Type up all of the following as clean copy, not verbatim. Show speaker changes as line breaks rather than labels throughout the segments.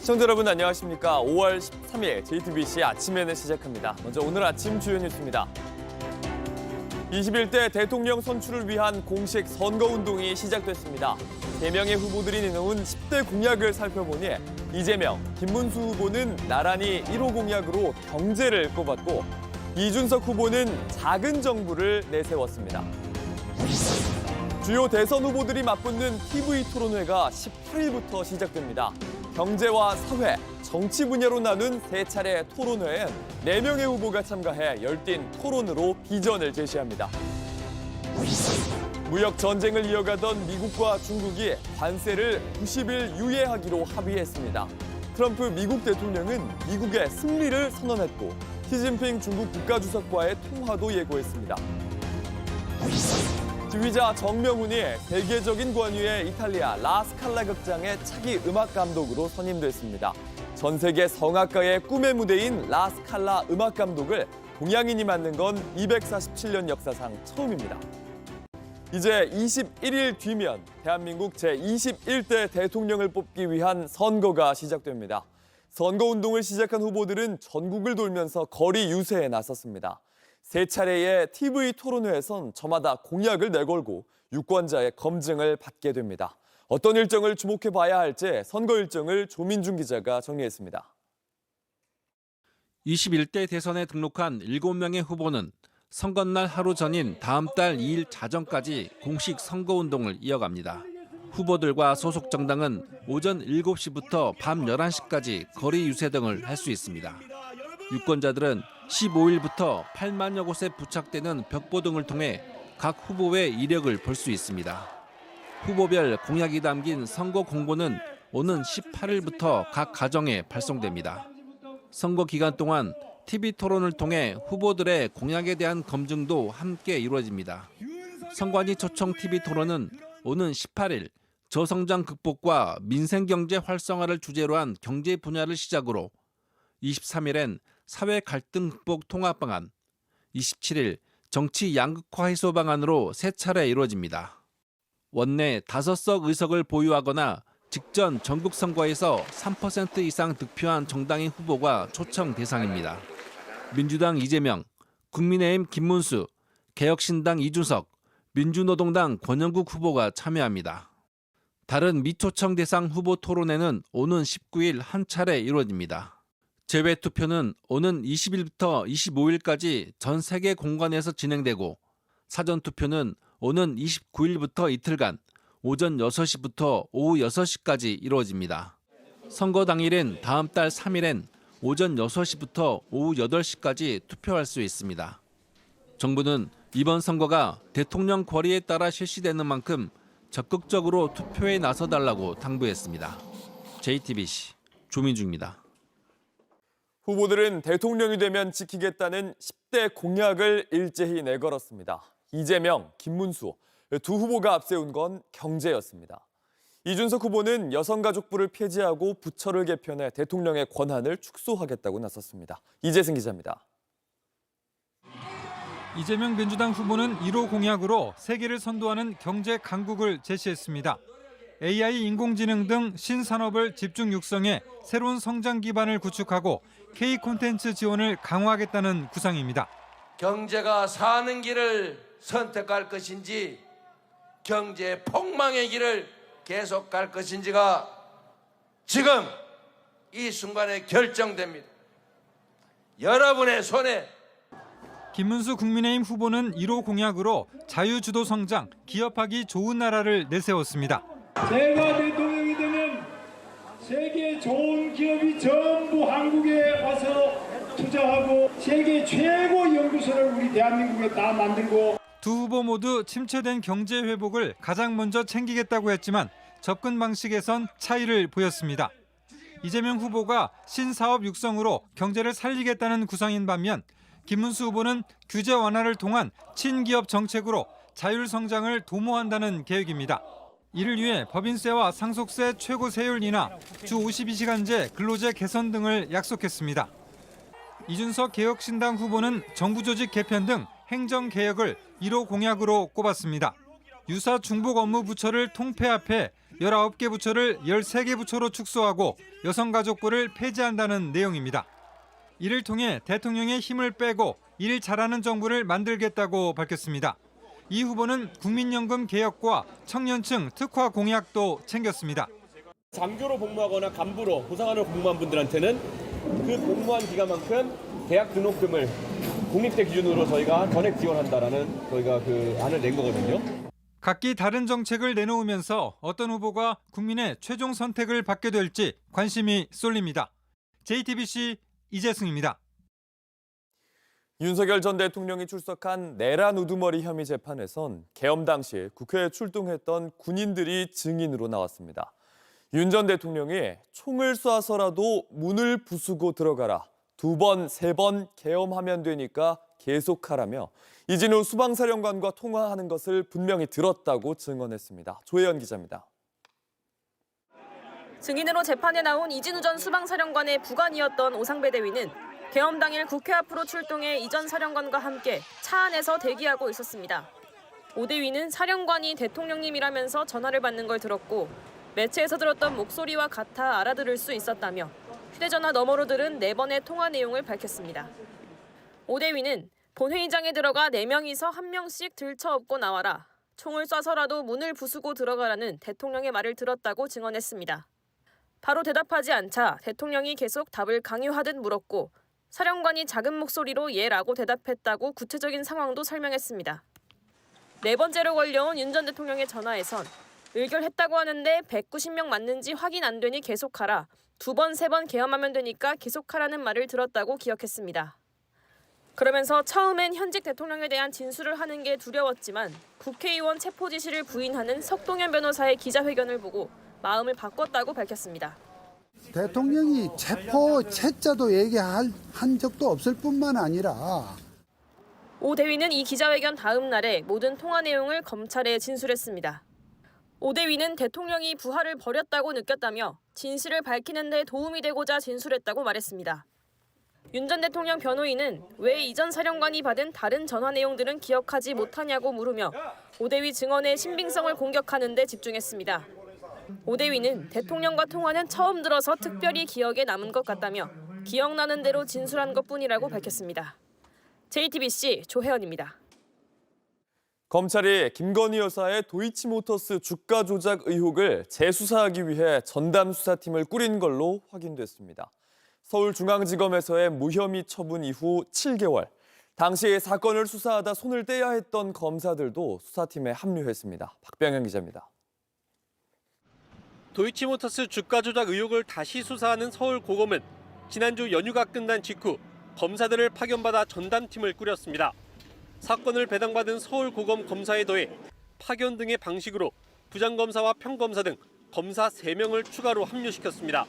시청자 여러분 안녕하십니까. 5월 13일 JTBC 아침에는 시작합니다. 먼저 오늘 아침 주요 뉴스입니다. 21대 대통령 선출을 위한 공식 선거운동이 시작됐습니다. 3명의 후보들이 내놓은 10대 공약을 살펴보니 이재명, 김문수 후보는 나란히 1호 공약으로 경제를 꼽았고 이준석 후보는 작은 정부를 내세웠습니다. 주요 대선 후보들이 맞붙는 TV 토론회가 18일부터 시작됩니다. 경제와 사회, 정치 분야로 나눈 3차례 토론회엔 4명의 후보가 참가해 열띤 토론으로 비전을 제시합니다. 무역 전쟁을 이어가던 미국과 중국이 관세를 90일 유예하기로 합의했습니다. 트럼프 미국 대통령은 미국의 승리를 선언했고 시진핑 중국 국가주석과의 통화도 예고했습니다. 지휘자 정명훈이 세계적인 권위의 이탈리아 라스칼라 극장의 차기 음악 감독으로 선임됐습니다. 전 세계 성악가의 꿈의 무대인 라스칼라 음악 감독을 동양인이 맡는 건 247년 역사상 처음입니다. 이제 21일 뒤면 대한민국 제21대 대통령을 뽑기 위한 선거가 시작됩니다. 선거운동을 시작한 후보들은 전국을 돌면서 거리 유세에 나섰습니다. 3차례의 TV 토론회에선 저마다 공약을 내걸고 유권자의 검증을 받게 됩니다. 어떤 일정을 주목해 봐야 할지 선거 일정을 조민중 기자가 정리했습니다.
21대 대선에 등록한 7명의 후보는 선거날 하루 전인 다음 달 2일 자정까지 공식 선거운동을 이어갑니다. 후보들과 소속 정당은 오전 7시부터 밤 11시까지 거리 유세 등을 할 수 있습니다. 유권자들은 15일부터 8만여 곳에 부착되는 벽보 등을 통해 각 후보의 이력을 볼 수 있습니다. 후보별 공약이 담긴 선거 공보는 오는 18일부터 각 가정에 발송됩니다. 선거 기간 동안 TV 토론을 통해 후보들의 공약에 대한 검증도 함께 이루어집니다. 선관위 초청 TV 토론은 오는 18일 저성장 극복과 민생경제 활성화를 주제로 한 경제 분야를 시작으로 23일엔 사회 갈등 극복 통합 방안, 27일 정치 양극화 해소 방안으로 3차례 이루어집니다. 원내 5석 의석을 보유하거나 직전 전국 선거에서 3% 이상 득표한 정당의 후보가 초청 대상입니다. 민주당 이재명, 국민의힘 김문수, 개혁신당 이준석, 민주노동당 권영국 후보가 참여합니다. 다른 미초청 대상 후보 토론회는 오는 19일 한 차례 이루어집니다. 제외 투표는 오는 20일부터 25일까지 전 세계 공간에서 진행되고 사전 투표는 오는 29일부터 이틀간 오전 6시부터 오후 6시까지 이루어집니다. 선거 당일인 다음 달 3일엔 오전 6시부터 오후 8시까지 투표할 수 있습니다. 정부는 이번 선거가 대통령 권리에 따라 실시되는 만큼 적극적으로 투표에 나서달라고 당부했습니다. JTBC 조민주입니다.
후보들은 대통령이 되면 지키겠다는 10대 공약을 일제히 내걸었습니다. 이재명, 김문수 두 후보가 앞세운 건 경제였습니다. 이준석 후보는 여성가족부를 폐지하고 부처를 개편해 대통령의 권한을 축소하겠다고 나섰습니다. 이재승 기자입니다.
이재명 민주당 후보는 1호 공약으로 세계를 선도하는 경제 강국을 제시했습니다. AI 인공지능 등 신산업을 집중 육성해 새로운 성장 기반을 구축하고 K 콘텐츠 지원을 강화하겠다는 구상입니다.
경제가 사는 길을 선택할 것인지 경제 폭망의 길을 계속 갈 것인지가 지금 이 순간에 결정됩니다. 여러분의 손에.
김문수 국민의힘 후보는 1호 공약으로 자유주도 성장, 기업하기 좋은 나라를 내세웠습니다.
제가 대통령이 되면 세계 좋은 기업이 전부 한국에 와서 투자하고 세계 최고 연구소를 우리 대한민국에 다 만들고.
두 후보 모두 침체된 경제 회복을 가장 먼저 챙기겠다고 했지만 접근 방식에선 차이를 보였습니다. 이재명 후보가 신사업 육성으로 경제를 살리겠다는 구상인 반면 김문수 후보는 규제 완화를 통한 친기업 정책으로 자율 성장을 도모한다는 계획입니다. 이를 위해 법인세와 상속세 최고 세율 인하, 주 52시간제 근로제 개선 등을 약속했습니다. 이준석 개혁신당 후보는 정부 조직 개편 등 행정개혁을 1호 공약으로 꼽았습니다. 유사 중복 업무 부처를 통폐합해 19개 부처를 13개 부처로 축소하고 여성가족부를 폐지한다는 내용입니다. 이를 통해 대통령의 힘을 빼고 일 잘하는 정부를 만들겠다고 밝혔습니다. 이 후보는 국민연금 개혁과 청년층 특화 공약도 챙겼습니다.
장교로 복무하거나 간부로 보상하는 공무원 분들한테는 그 복무한 기간만큼 대학 등록금을 공립대 기준으로 저희가 전액 지원한다라는 저희가 그 안을 낸 거거든요.
각기 다른 정책을 내놓으면서 어떤 후보가 국민의 최종 선택을 받게 될지 관심이 쏠립니다. JTBC 이재승입니다.
윤석열 전 대통령이 출석한 내란 우두머리 혐의 재판에선 계엄 당시 국회에 출동했던 군인들이 증인으로 나왔습니다. 윤 전 대통령이 총을 쏴서라도 문을 부수고 들어가라. 2번, 3번 계엄하면 되니까 계속하라며 이진우 수방사령관과 통화하는 것을 분명히 들었다고 증언했습니다. 조혜연 기자입니다.
증인으로 재판에 나온 이진우 전 수방사령관의 부관이었던 오상배 대위는 계엄 당일 국회 앞으로 출동해 이 전 사령관과 함께 차 안에서 대기하고 있었습니다. 오 대위는 사령관이 대통령님이라면서 전화를 받는 걸 들었고 매체에서 들었던 목소리와 같아 알아들을 수 있었다며 휴대전화 너머로 들은 4번의 통화 내용을 밝혔습니다. 오 대위는 본회의장에 들어가 4명이서 1명씩 들쳐업고 나와라. 총을 쏴서라도 문을 부수고 들어가라는 대통령의 말을 들었다고 증언했습니다. 바로 대답하지 않자 대통령이 계속 답을 강요하듯 물었고 사령관이 작은 목소리로 예라고 대답했다고 구체적인 상황도 설명했습니다. 4번째로 걸려온 윤 전 대통령의 전화에선 의결했다고 하는데 190명 맞는지 확인 안 되니 계속하라. 2번, 3번 계엄하면 되니까 계속하라는 말을 들었다고 기억했습니다. 그러면서 처음엔 현직 대통령에 대한 진술을 하는 게 두려웠지만 국회의원 체포 지시를 부인하는 석동현 변호사의 기자회견을 보고 마음을 바꿨다고 밝혔습니다.
대통령이 체포 채자도 얘기한 적도 없을 뿐만 아니라
오 대위는 이 기자회견 다음 날에 모든 통화 내용을 검찰에 진술했습니다. 오 대위는 대통령이 부하를 버렸다고 느꼈다며 진실을 밝히는 데 도움이 되고자 진술했다고 말했습니다. 윤 전 대통령 변호인은 왜 이전 사령관이 받은 다른 전화 내용들은 기억하지 못하냐고 물으며 오 대위 증언의 신빙성을 공격하는 데 집중했습니다. 오 대위는 대통령과 통화는 처음 들어서 특별히 기억에 남은 것 같다며 기억나는 대로 진술한 것뿐이라고 밝혔습니다. JTBC 조혜연입니다.
검찰이 김건희 여사의 도이치모터스 주가 조작 의혹을 재수사하기 위해 전담 수사팀을 꾸린 걸로 확인됐습니다. 서울중앙지검에서의 무혐의 처분 이후 7개월. 당시 사건을 수사하다 손을 떼야 했던 검사들도 수사팀에 합류했습니다. 박병현 기자입니다.
도이치모터스 주가 조작 의혹을 다시 수사하는 서울고검은 지난주 연휴가 끝난 직후 검사들을 파견받아 전담팀을 꾸렸습니다. 사건을 배당받은 서울고검 검사에 더해 파견 등의 방식으로 부장검사와 평검사 등 검사 3명을 추가로 합류시켰습니다.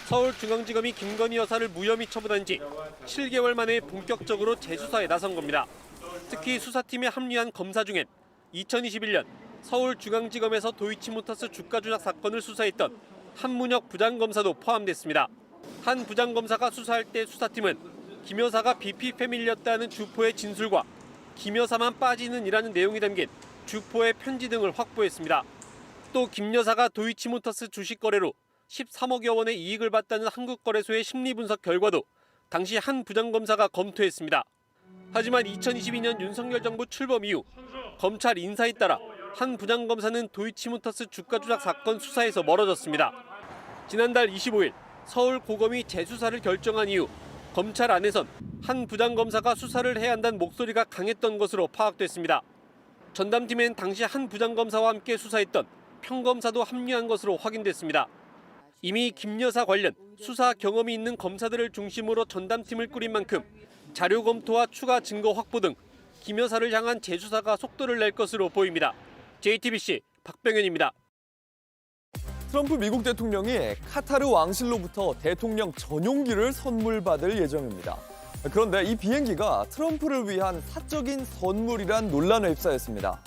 서울중앙지검이 김건희 여사를 무혐의 처분한 지 7개월 만에 본격적으로 재수사에 나선 겁니다. 특히 수사팀에 합류한 검사 중엔 2021년 서울중앙지검에서 도이치모터스 주가 조작 사건을 수사했던 한문혁 부장검사도 포함됐습니다. 한 부장검사가 수사할 때 수사팀은 김 여사가 BP 패밀리였다는 주포의 진술과 김 여사만 빠지는 이라는 내용이 담긴 주포의 편지 등을 확보했습니다. 또 김 여사가 도이치모터스 주식 거래로 13억여 원의 이익을 봤다는 한국거래소의 심리분석 결과도 당시 한 부장검사가 검토했습니다. 하지만 2022년 윤석열 정부 출범 이후 검찰 인사에 따라 한 부장검사는 도이치모터스 주가 조작 사건 수사에서 멀어졌습니다. 지난달 25일 서울고검이 재수사를 결정한 이후 검찰 안에선 한 부장검사가 수사를 해야 한다는 목소리가 강했던 것으로 파악됐습니다. 전담팀엔 당시 한 부장검사와 함께 수사했던 평검사도 합류한 것으로 확인됐습니다. 이미 김 여사 관련 수사 경험이 있는 검사들을 중심으로 전담팀을 꾸린 만큼 자료 검토와 추가 증거 확보 등 김 여사를 향한 재수사가 속도를 낼 것으로 보입니다. JTBC 박병현입니다.
트럼프 미국 대통령이 카타르 왕실로부터 대통령 전용기를 선물받을 예정입니다. 그런데 이 비행기가 트럼프를 위한 사적인 선물이란 논란에 휩싸였습니다.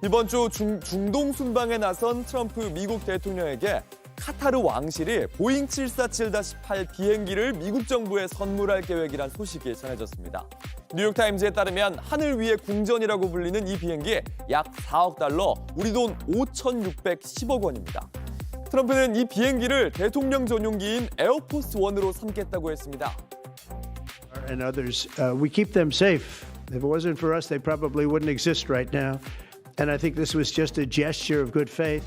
이번 주 중동 순방에 나선 트럼프 미국 대통령에게 카타르 왕실이 보잉 747-8 비행기를 미국 정부에 선물할 계획이란 소식이 전해졌습니다. 뉴욕타임즈에 따르면 하늘 위의 궁전이라고 불리는 이 비행기 약 4억 달러, 우리 돈 5,610억 원입니다. 트럼프는 이 비행기를 대통령 전용기인 에어포스 원으로 삼겠다고 했습니다.
And others, we keep them safe. If it wasn't for us, they probably wouldn't exist right now. And I think this was just a gesture of good faith.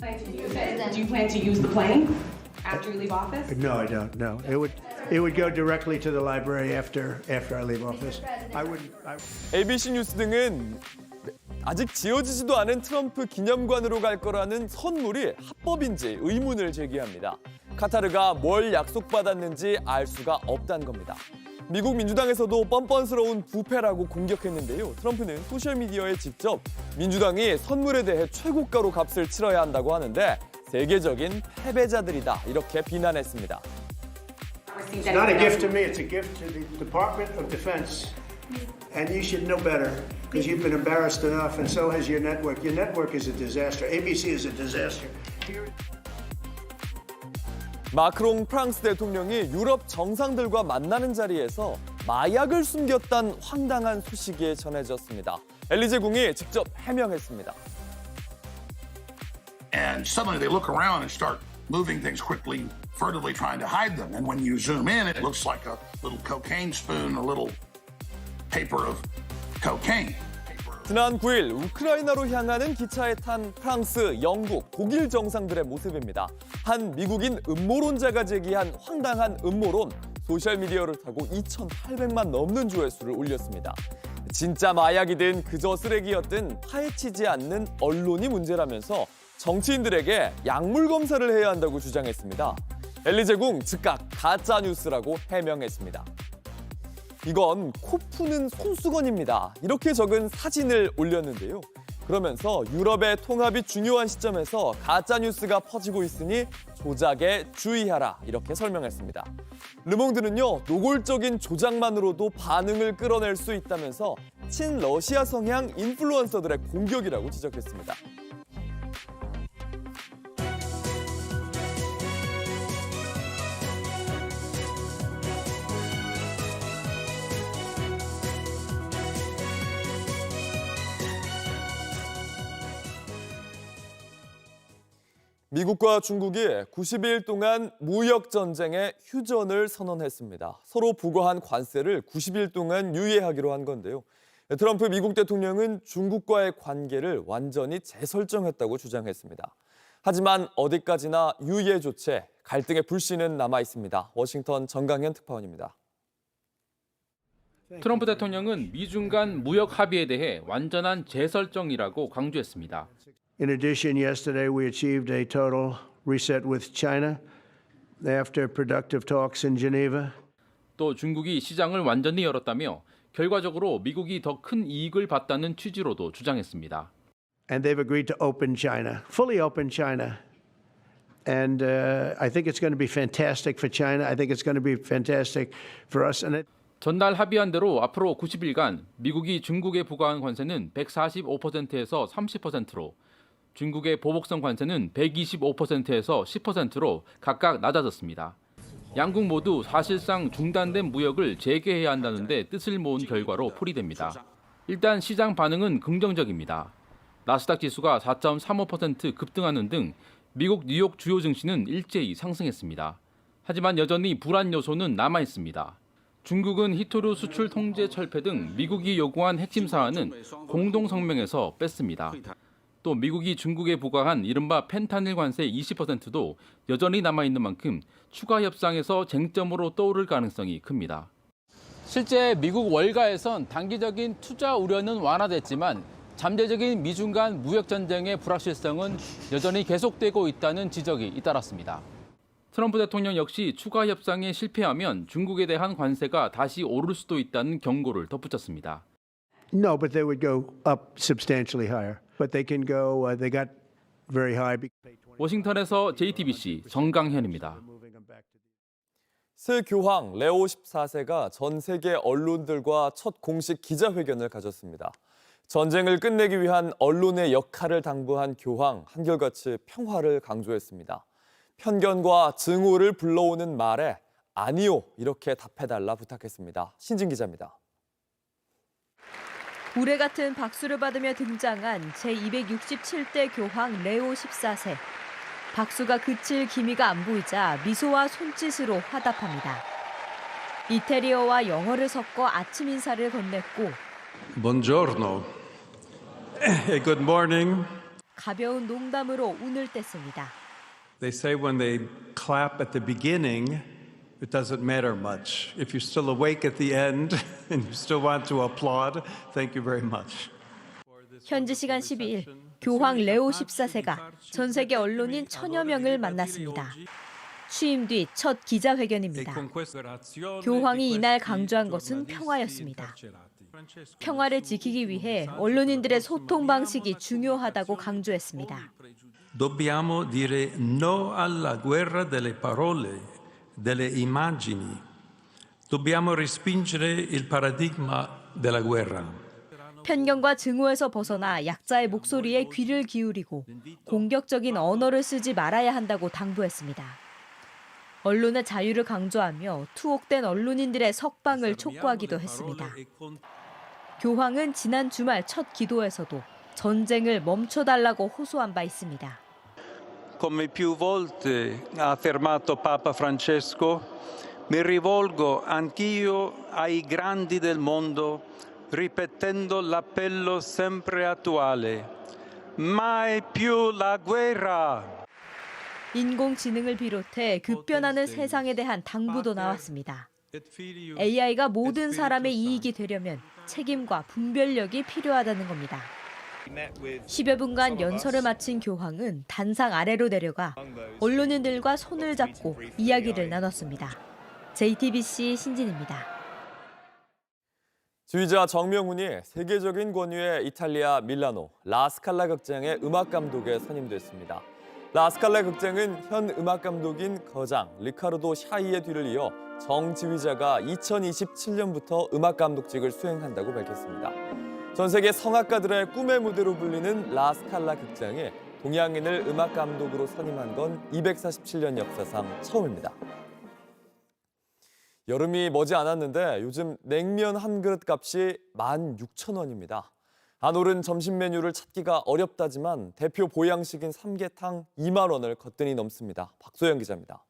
Do you plan to use the plane after you leave office?
No, I don't. No, it would go directly to the library after I leave office. I wouldn't.
ABC 뉴스 등은 아직 지어지지도 않은 트럼프 기념관으로 갈 거라는 선물이 합법인지 의문을 제기합니다. 카타르가 뭘 약속받았는지 알 수가 없다는 겁니다. 미국 민주당에서도 뻔뻔스러운 부패라고 공격했는데요. 트럼프는 소셜미디어에 직접 민주당이 선물에 대해 최고가로 값을 치러야 한다고 하는데 세계적인 패배자들이다 이렇게 비난했습니다.
It's not a gift to me. It's a gift to the Department of Defense. And you should know better because you've been embarrassed enough, and so has your network. Your network is a disaster. ABC is a disaster.
마크롱 프랑스 대통령이 유럽 정상들과 만나는 자리에서 마약을 숨겼다는 황당한 소식이 전해졌습니다. 엘리제궁이 직접 해명했습니다.
And suddenly they look around and start moving things quickly, furtively trying to hide them. And when you zoom in, it looks like a little cocaine spoon, a little paper of cocaine.
지난 9일 우크라이나로 향하는 기차에 탄 프랑스, 영국, 독일 정상들의 모습입니다. 한 미국인 음모론자가 제기한 황당한 음모론, 소셜미디어를 타고 2,800만 넘는 조회수를 올렸습니다. 진짜 마약이든 그저 쓰레기였든 파헤치지 않는 언론이 문제라면서 정치인들에게 약물 검사를 해야 한다고 주장했습니다. 엘리제궁 즉각 가짜 뉴스라고 해명했습니다. 이건 코 푸는 손수건입니다. 이렇게 적은 사진을 올렸는데요. 그러면서 유럽의 통합이 중요한 시점에서 가짜뉴스가 퍼지고 있으니 조작에 주의하라 이렇게 설명했습니다. 르몽드는요, 노골적인 조작만으로도 반응을 끌어낼 수 있다면서 친러시아 성향 인플루언서들의 공격이라고 지적했습니다. 미국과 중국이 90일 동안 무역전쟁의 휴전을 선언했습니다. 서로 부과한 관세를 90일 동안 유예하기로 한 건데요. 트럼프 미국 대통령은 중국과의 관계를 완전히 재설정했다고 주장했습니다. 하지만 어디까지나 유예 조치, 갈등의 불씨는 남아 있습니다. 워싱턴 정강현 특파원입니다.
트럼프 대통령은 미중 간 무역 합의에 대해 완전한 재설정이라고 강조했습니다.
In addition, yesterday we achieved a total reset with China after productive talks in Geneva.
또 중국이 시장을 완전히 열었다며 결과적으로 미국이 더 큰 이익을 봤다는 취지로도 주장했습니다.
And they've agreed to open China, fully open China. And I think it's going to be fantastic for China. I think it's going to be fantastic for us. And
전날 합의한 대로 앞으로 90일간 미국이 중국에 부과한 관세는 145%에서 30%로 중국의 보복성 관세는 125%에서 10%로 각각 낮아졌습니다. 양국 모두 사실상 중단된 무역을 재개해야 한다는 데 뜻을 모은 결과로 풀이됩니다. 일단 시장 반응은 긍정적입니다. 나스닥 지수가 4.35% 급등하는 등 미국 뉴욕 주요 증시는 일제히 상승했습니다. 하지만 여전히 불안 요소는 남아 있습니다. 중국은 히토류 수출 통제 철폐 등 미국이 요구한 핵심 사안은 공동 성명에서 뺐습니다. 또 미국이 중국에 부과한 이른바 펜타닐 관세 20%도 여전히 남아있는 만큼 추가 협상에서 쟁점으로 떠오를 가능성이 큽니다. 실제 미국 월가에선 단기적인 투자 우려는 완화됐지만 잠재적인 미중 간 무역 전쟁의 불확실성은 여전히 계속되고 있다는 지적이 잇따랐습니다. 트럼프 대통령 역시 추가 협상에 실패하면 중국에 대한 관세가 다시 오를 수도 있다는 경고를 덧붙였습니다.
no, but they would go up substantially higher. But they can go. They got very high.
워싱턴에서 JTBC 정강현입니다.
새 교황 레오 14세가 전 세계 언론들과 첫 공식 기자회견을 가졌습니다. 전쟁을 끝내기 위한 언론의 역할을 당부한 교황, 한결같이 평화를 강조했습니다. 편견과 증오를 불러오는 말에 아니요 이렇게 답해달라 부탁했습니다. 신진 기자입니다.
우레 같은 박수를 받으며 등장한 제267대 교황 레오 14세. 박수가 그칠 기미가 안 보이자 미소와 손짓으로 화답합니다. 이태리어와 영어를 섞어 아침 인사를 건넸고
Buongiorno e good morning.
가벼운 농담으로 운을 뗐습니다.
They say when they clap at the beginning, it doesn't matter much. If you're still awake at the end and you still want to applaud, thank you very much.
현지 시간 12일 교황 레오 14세가 전 세계 언론인 1000여 명을 만났습니다. 취임 뒤 첫 기자회견입니다. 교황이 이날 강조한 것은 평화였습니다. 평화를 지키기 위해 언론인들의 소통 방식이 중요하다고 강조했습니다.
Dobbiamo dire no alla guerra delle parole, delle immagini. Dobbiamo respingere il paradigma della guerra.
편견과 증오에서 벗어나 약자의 목소리에 귀를 기울이고 공격적인 언어를 쓰지 말아야 한다고 당부했습니다. 언론의 자유를 강조하며 투옥된 언론인들의 석방을 촉구하기도 했습니다. 교황은 지난 주말 첫 기도에서도 전쟁을 멈춰달라고 호소한 바 있습니다.
Come più volte ha affermato Papa Francesco, mi rivolgo anch'io ai grandi del mondo, ripetendo l'appello sempre attuale. Mai più la guerra.
인공지능을 비롯해 급변하는 세상에 대한 당부도 나왔습니다. AI가 모든 사람의 이익이 되려면 책임과 분별력이 필요하다는 겁니다. 10여 분간 연설을 마친 교황은 단상 아래로 내려가 언론인들과 손을 잡고 이야기를 나눴습니다. JTBC 신진입니다.
지휘자 정명훈이 세계적인 권위의 이탈리아 밀라노 라스칼라 극장의 음악 감독에 선임됐습니다. 라스칼라 극장은 현 음악 감독인 거장 리카르도 샤이의 뒤를 이어 정 지휘자가 2027년부터 음악 감독직을 수행한다고 밝혔습니다. 전 세계 성악가들의 꿈의 무대로 불리는 라스칼라 극장에 동양인을 음악 감독으로 선임한 건 247년 역사상 처음입니다. 여름이 머지 않았는데 요즘 냉면 한 그릇 값이 16,000원입니다. 안 오른 점심 메뉴를 찾기가 어렵다지만 대표 보양식인 삼계탕 2만 원을 거뜬히 넘습니다. 박소영 기자입니다.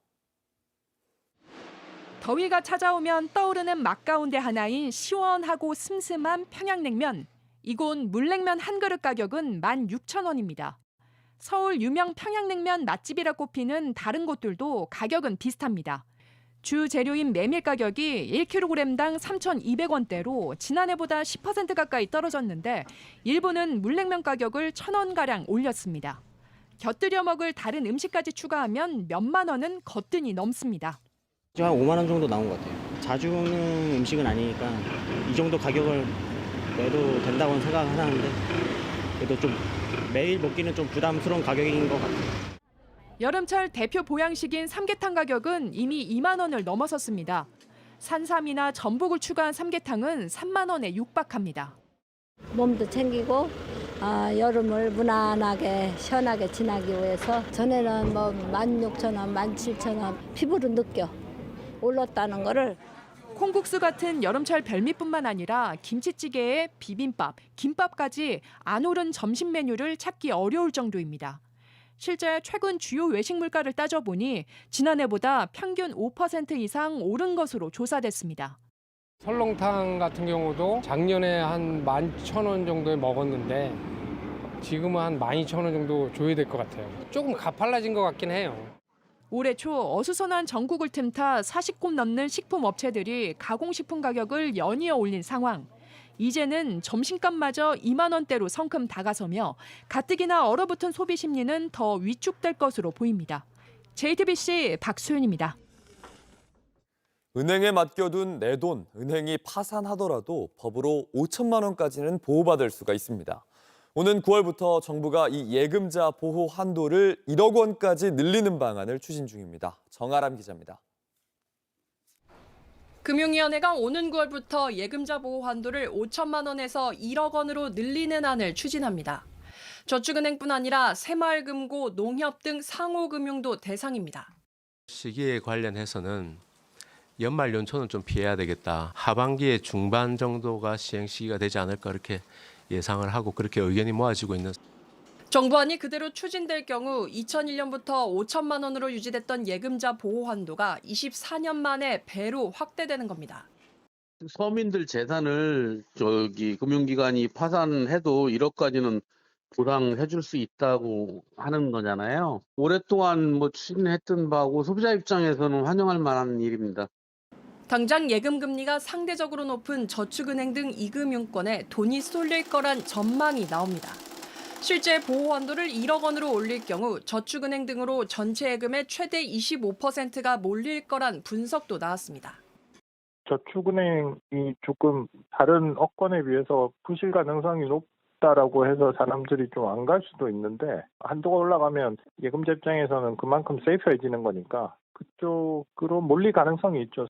더위가 찾아오면 떠오르는 맛 가운데 하나인 시원하고 슴슴한 평양냉면. 이곳 물냉면 한 그릇 가격은 16,000원입니다. 서울 유명 평양냉면 맛집이라 꼽히는 다른 곳들도 가격은 비슷합니다. 주 재료인 메밀 가격이 1kg당 3,200원대로 지난해보다 10% 가까이 떨어졌는데 일부는 물냉면 가격을 1,000원가량 올렸습니다. 곁들여 먹을 다른 음식까지 추가하면 몇만 원은 거뜬히 넘습니다.
한 5만 원 정도 나온 것 같아요. 자주 먹는 음식은 아니니까 이 정도 가격을 내도 된다고는 생각을 하는데 그래도 좀 매일 먹기는 좀 부담스러운 가격인 것 같아요.
여름철 대표 보양식인 삼계탕 가격은 이미 2만 원을 넘어섰습니다. 산삼이나 전복을 추가한 삼계탕은 3만 원에 육박합니다.
몸도 챙기고 여름을 무난하게 시원하게 지나기 위해서 전에는 16,000원, 17,000원 피부로 느껴 올랐다는 거를.
콩국수 같은 여름철 별미뿐만 아니라 김치찌개에 비빔밥, 김밥까지 안 오른 점심 메뉴를 찾기 어려울 정도입니다. 실제 최근 주요 외식 물가를 따져보니 지난해보다 평균 5% 이상 오른 것으로 조사됐습니다.
설렁탕 같은 경우도 작년에 한 11,000원 정도에 먹었는데 지금은 한 12,000원 정도 줘야 될 것 같아요. 조금 가팔라진 것 같긴 해요.
올해 초 어수선한 전국을 틈타 40곳 넘는 식품 업체들이 가공식품 가격을 연이어 올린 상황. 이제는 점심값마저 2만 원대로 성큼 다가서며 가뜩이나 얼어붙은 소비 심리는 더 위축될 것으로 보입니다. JTBC 박수윤입니다.
은행에 맡겨둔 내 돈, 은행이 파산하더라도 법으로 5천만 원까지는 보호받을 수가 있습니다. 오는 9월부터 정부가 이 예금자 보호 한도를 1억 원까지 늘리는 방안을 추진 중입니다. 정아람 기자입니다.
금융위원회가 오는 9월부터 예금자 보호 한도를 5천만 원에서 1억 원으로 늘리는 안을 추진합니다.
저축은행뿐 아니라 새마을금고, 농협 등 상호금융도 대상입니다.
시기에 관련해서는 연말 연초는 좀 피해야 되겠다. 하반기에 중반 정도가 시행 시기가 되지 않을까 이렇게 예상을 하고 그렇게 의견이 모아지고 있는.
정부안이 그대로 추진될 경우 2001년부터 5천만 원으로 유지됐던 예금자 보호 한도가 24년 만에 배로 확대되는 겁니다.
서민들 재산을 금융기관이 파산해도 1억까지는 보상해 줄 수 있다고 하는 거잖아요. 오랫동안 추진했던 바고 소비자 입장에서는 환영할 만한 일입니다.
당장 예금 금리가 상대적으로 높은 저축은행 등 이금융권에 돈이 쏠릴 거란 전망이 나옵니다. 실제 보호 한도를 1억 원으로 올릴 경우 저축은행 등으로 전체 예금의 최대 25%가 몰릴 거란 분석도 나왔습니다.
저축은행이 조금 다른 업권에 비해서 부실 가능성이 높다라고 해서 사람들이 좀 안 갈 수도 있는데 한도가 올라가면 예금자 입장에서는 그만큼 세이프해지는 거니까 그쪽으로 몰릴 가능성이 있죠.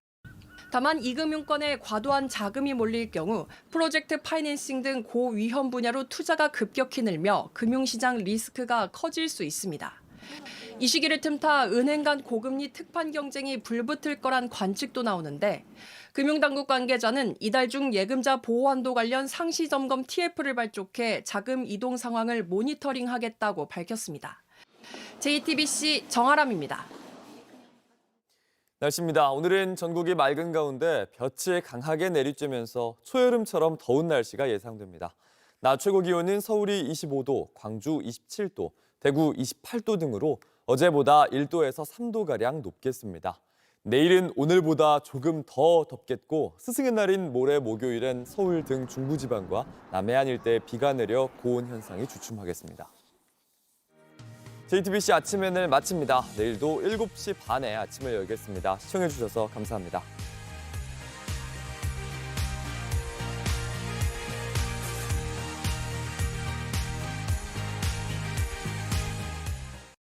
다만 이금융권에 과도한 자금이 몰릴 경우 프로젝트 파이낸싱 등 고위험 분야로 투자가 급격히 늘며 금융시장 리스크가 커질 수 있습니다. 이 시기를 틈타 은행 간 고금리 특판 경쟁이 불붙을 거란 관측도 나오는데 금융당국 관계자는 이달 중 예금자 보호한도 관련 상시 점검 TF를 발족해 자금 이동 상황을 모니터링하겠다고 밝혔습니다. JTBC 정아람입니다.
날씨입니다. 오늘은 전국이 맑은 가운데 볕이 강하게 내리쬐면서 초여름처럼 더운 날씨가 예상됩니다. 낮 최고 기온은 서울이 25도, 광주 27도, 대구 28도 등으로 어제보다 1도에서 3도가량 높겠습니다. 내일은 오늘보다 조금 더 덥겠고 스승의 날인 모레 목요일엔 서울 등 중부지방과 남해안 일대에 비가 내려 고온 현상이 주춤하겠습니다. JTBC 아침 해를 마칩니다. 내일도 7시 반에 아침을 열겠습니다. 시청해주셔서 감사합니다.